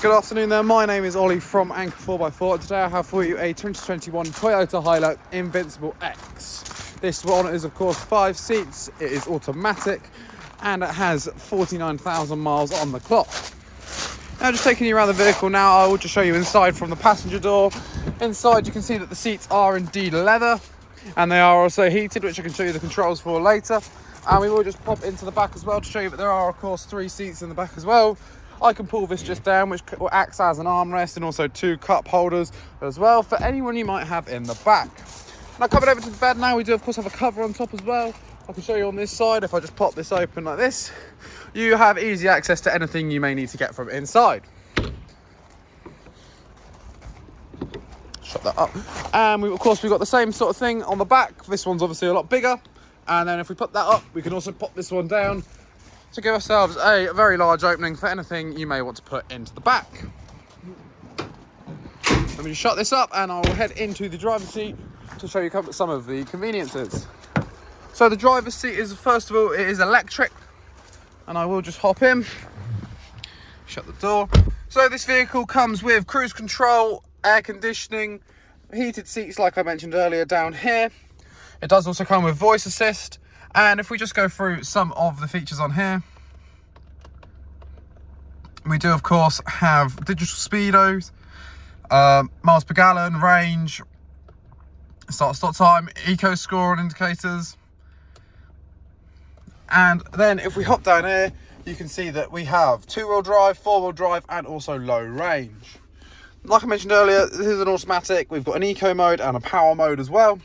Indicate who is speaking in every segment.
Speaker 1: Good afternoon there, my name is Ollie from Anchor 4x4. Today I have for you a 2021 Toyota Hilux Invincible X. This one is of course 5 seats, it is automatic and it has 49,000 miles on the clock. Now just taking you around the vehicle now, I will just show you inside from the passenger door. Inside you can see that the seats are indeed leather and they are also heated, which I can show you the controls for later. And we will just pop into the back as well to show you that there are of course 3 seats in the back as well. I can pull this just down, which acts as an armrest, and also 2 cup holders as well for anyone you might have in the back. Now coming over to the bed now, we do of course have a cover on top as well. I can show you on this side. If I just pop this open like this, you have easy access to anything you may need to get from inside. Shut that up. And we've got the same sort of thing on the back. This one's obviously a lot bigger. And then if we put that up, we can also pop this one down to give ourselves a very large opening for anything you may want to put into the back. Let me just shut this up and I will head into the driver's seat to show you some of the conveniences. So the driver's seat is, first of all, it is electric, and I will just hop in, shut the door. So this vehicle comes with cruise control, air conditioning, heated seats like I mentioned earlier down here. It does also come with voice assist. And if we just go through some of the features on here, we do of course have digital speedos, miles per gallon, range, start-stop time, eco score and indicators. And then if we hop down here, you can see that we have 2-wheel drive, 4-wheel drive, and also low range. Like I mentioned earlier, this is an automatic. We've got an eco mode and a power mode as well.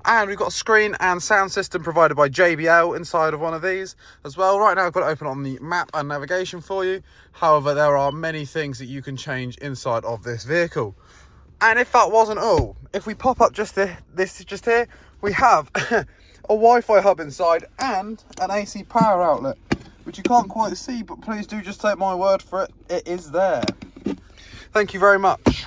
Speaker 1: And we've got a screen and sound system provided by JBL inside of one of these as well. Right now I've got it open on the map and navigation for you. However, there are many things that you can change inside of this vehicle. And if that wasn't all, if we pop up just here, we have a Wi-Fi hub inside and an AC power outlet, which you can't quite see, but please do just take my word for it, it is there. Thank you very much.